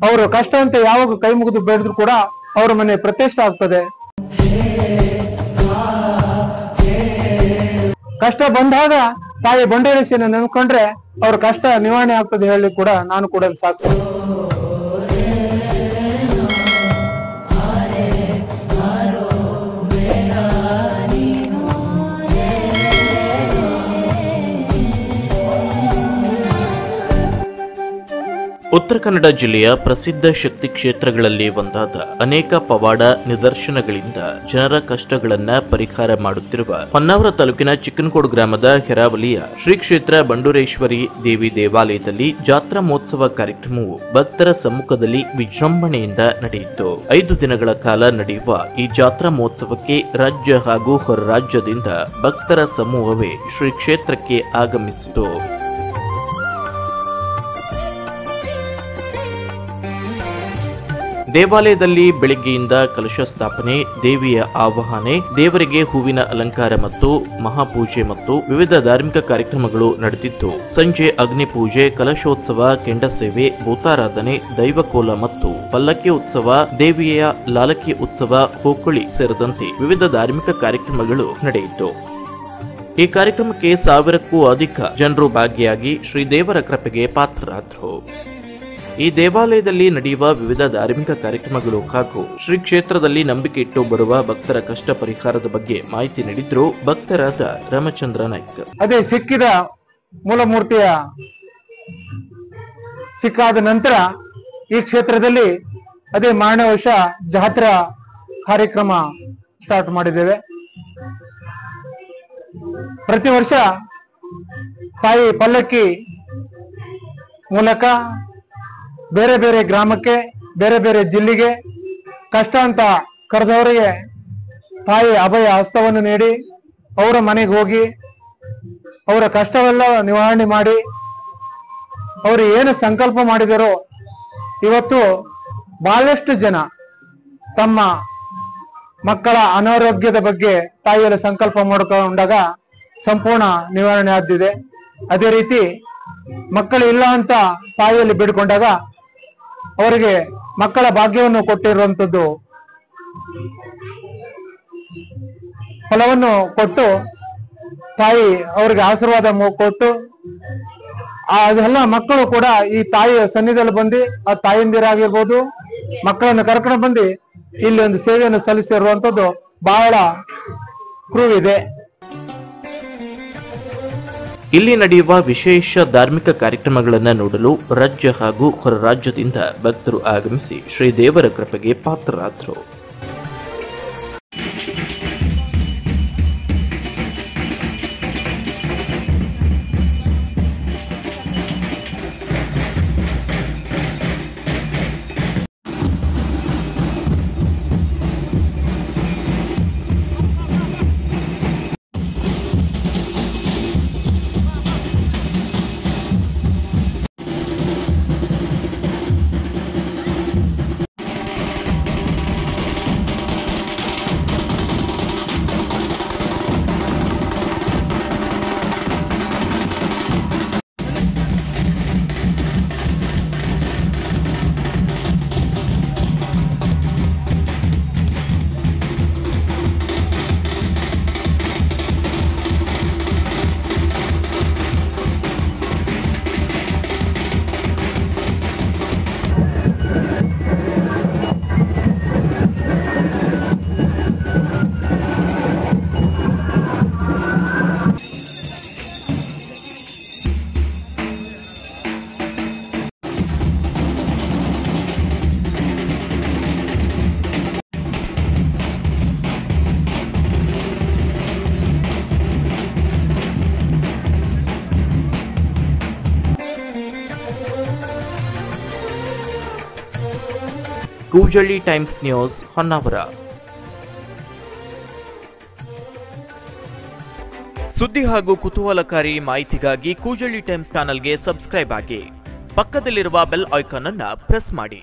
ಅವರು ಕಷ್ಟ ಅಂತ ಯಾವಾಗ ಕೈ ಮುಗಿದು ಬೇಡಿದ್ರು ಕೂಡ ಅವರ ಮನೆ ಪ್ರತಿಷ್ಠೆ ಆಗ್ತದೆ. ಕಷ್ಟ ಬಂದಾಗ ತಾಯಿ ಬಂಡೇರೇಶಿಯನ್ನು ನೆನ್ಕೊಂಡ್ರೆ ಅವ್ರ ಕಷ್ಟ ನಿವಾರಣೆ ಆಗ್ತದೆ ಹೇಳಿ ಕೂಡ ನಾನು ಕೂಡ ಸಾಕ್ಷಿ. ಉತ್ತರ ಕನ್ನಡ ಜಿಲ್ಲೆಯ ಪ್ರಸಿದ್ಧ ಶಕ್ತಿ ಕ್ಷೇತ್ರಗಳಲ್ಲಿ ಒಂದಾದ ಅನೇಕ ಪವಾಡ ನಿದರ್ಶನಗಳಿಂದ ಜನರ ಕಷ್ಟಗಳನ್ನ ಪರಿಹಾರ ಮಾಡುತ್ತಿರುವ ಹೊನ್ನಾವರ ತಾಲೂಕಿನ ಚಿಕ್ಕನಕೋಡು ಗ್ರಾಮದ ಹೆರಾವಲಿಯ ಶ್ರೀ ಕ್ಷೇತ್ರ ಬಂಡೂರೇಶ್ವರಿ ದೇವಿ ದೇವಾಲಯದಲ್ಲಿ ಜಾತ್ರಾ ಮಹೋತ್ಸವ ಕಾರ್ಯಕ್ರಮವು ಭಕ್ತರ ಸಮ್ಮುಖದಲ್ಲಿ ವಿಜೃಂಭಣೆಯಿಂದ ನಡೆಯಿತು. 5 ದಿನಗಳ ಕಾಲ ನಡೆಯುವ ಈ ಜಾತ್ರಾ ಮಹೋತ್ಸವಕ್ಕೆ ರಾಜ್ಯ ಹಾಗೂ ಹೊರ ರಾಜ್ಯದಿಂದ ಭಕ್ತರ ಸಮೂಹವೇ ಶ್ರೀ ಕ್ಷೇತ್ರಕ್ಕೆ ಆಗಮಿಸಿತು. ದೇವಾಲಯದಲ್ಲಿ ಬೆಳಗ್ಗೆಯಿಂದ ಕಲಶ ಸ್ಥಾಪನೆ, ದೇವಿಯ ಆವಾಹನೆ, ದೇವರಿಗೆ ಹೂವಿನ ಅಲಂಕಾರ ಮತ್ತು ಮಹಾಪೂಜೆ ಮತ್ತು ವಿವಿಧ ಧಾರ್ಮಿಕ ಕಾರ್ಯಕ್ರಮಗಳು ನಡೆದಿದ್ದು, ಸಂಜೆ ಅಗ್ನಿ ಪೂಜೆ, ಕಲಶೋತ್ಸವ, ಕೆಂಡ ಸೇವೆ, ಭೂತಾರಾಧನೆ, ದೈವಕೋಲ ಮತ್ತು ಪಲ್ಲಕ್ಕಿ ಉತ್ಸವ, ದೇವಿಯ ಲಾಲಕಿ ಉತ್ಸವ, ಹೋಕಳಿ ಸೇರಿದಂತೆ ವಿವಿಧ ಧಾರ್ಮಿಕ ಕಾರ್ಯಕ್ರಮಗಳು ನಡೆಯಿತು. ಈ ಕಾರ್ಯಕ್ರಮಕ್ಕೆ 1000ಕ್ಕೂ ಅಧಿಕ ಜನರು ಭಾಗಿಯಾಗಿ ಶ್ರೀದೇವರ ಕೃಪೆಗೆ ಪಾತ್ರರಾದರು. ಈ ದೇವಾಲಯದಲ್ಲಿ ನಡೆಯುವ ವಿವಿಧ ಧಾರ್ಮಿಕ ಕಾರ್ಯಕ್ರಮಗಳು ಹಾಗೂ ಶ್ರೀ ಕ್ಷೇತ್ರದಲ್ಲಿ ನಂಬಿಕೆ ಇಟ್ಟು ಬರುವ ಭಕ್ತರ ಕಷ್ಟ ಪರಿಹಾರದ ಬಗ್ಗೆ ಮಾಹಿತಿ ನೀಡಿದ್ರು ಭಕ್ತರಾದ ರಾಮಚಂದ್ರ ನಾಯ್ಕ. ಅದೇ ಸಿಕ್ಕಿದ ಮೂಲಮೂರ್ತಿಯ ಸಿಕ್ಕಾದ ನಂತರ ಈ ಕ್ಷೇತ್ರದಲ್ಲಿ ಅದೇ ಮಾರನೇ ವರ್ಷ ಜಾತ್ರಾ ಕಾರ್ಯಕ್ರಮ ಸ್ಟಾರ್ಟ್ ಮಾಡಿದ್ದೇವೆ. ಪ್ರತಿ ವರ್ಷ ತಾಯಿ ಪಲ್ಲಕ್ಕಿ ಮೂಲಕ ಬೇರೆ ಬೇರೆ ಗ್ರಾಮಕ್ಕೆ, ಬೇರೆ ಬೇರೆ ಜಿಲ್ಲೆಗೆ ಕಷ್ಟ ಅಂತ ಕರೆದವರಿಗೆ ತಾಯಿ ಅಭಯ ಹಸ್ತವನ್ನು ನೀಡಿ ಅವರ ಮನೆಗೆ ಹೋಗಿ ಅವರ ಕಷ್ಟವೆಲ್ಲ ನಿವಾರಣೆ ಮಾಡಿ ಅವರು ಏನು ಸಂಕಲ್ಪ ಮಾಡಿದರೋ ಇವತ್ತು ಬಹಳಷ್ಟು ಜನ ತಮ್ಮ ಮಕ್ಕಳ ಅನಾರೋಗ್ಯದ ಬಗ್ಗೆ ತಾಯಿಯಲ್ಲಿ ಸಂಕಲ್ಪ ಮಾಡಿಕೊಂಡಾಗ ಸಂಪೂರ್ಣ ನಿವಾರಣೆ ಆದಿದೆ. ಅದೇ ರೀತಿ ಮಕ್ಕಳು ಇಲ್ಲ ಅಂತ ತಾಯಿಯಲ್ಲಿ ಬೇಡಿಕೊಂಡಾಗ ಅವರಿಗೆ ಮಕ್ಕಳ ಭಾಗ್ಯವನ್ನು ಕೊಟ್ಟಿರುವಂತದ್ದು ಫಲವನ್ನು ಕೊಟ್ಟು ತಾಯಿ ಅವರಿಗೆ ಆಶೀರ್ವಾದ ಕೊಟ್ಟು ಅದೆಲ್ಲ ಮಕ್ಕಳು ಕೂಡ ಈ ತಾಯಿಯ ಸನ್ನಿಧಿಯಲ್ಲಿ ಬಂದು ಆ ತಾಯಿಂದಿರಾಗಿರ್ಬೋದು ಮಕ್ಕಳನ್ನು ಕರ್ಕೊಂಡು ಬಂದು ಇಲ್ಲಿ ಒಂದು ಸೇವೆಯನ್ನು ಸಲ್ಲಿಸಿರುವಂತದ್ದು ಬಹಳ ಕ್ರೂವಿದೆ. ಇಲ್ಲಿ ನಡೆಯುವ ವಿಶೇಷ ಧಾರ್ಮಿಕ ಕಾರ್ಯಕ್ರಮಗಳನ್ನು ನೋಡಲು ರಾಜ್ಯ ಹಾಗೂ ಹೊರ ರಾಜ್ಯದಿಂದ ಭಕ್ತರು ಆಗಮಿಸಿ ಶ್ರೀದೇವರ ಕೃಪೆಗೆ ಪಾತ್ರರಾದರು. Koojalli times news Honnavar. ಸುದ್ದಿ ಹಾಗೂ ಕುತೂಹಲಕಾರಿ ಮಾಹಿತಿಗಾಗಿ ಕೂಜಳ್ಳಿ ಟೈಮ್ಸ್ ಚಾನೆಲ್ಗೆ ಸಬ್ಸ್ಕ್ರೈಬ್ ಆಗಿ, ಪಕ್ಕದಲ್ಲಿರುವ ಬೆಲ್ ಐಕಾನ್ ಅನ್ನು ಪ್ರೆಸ್ ಮಾಡಿ.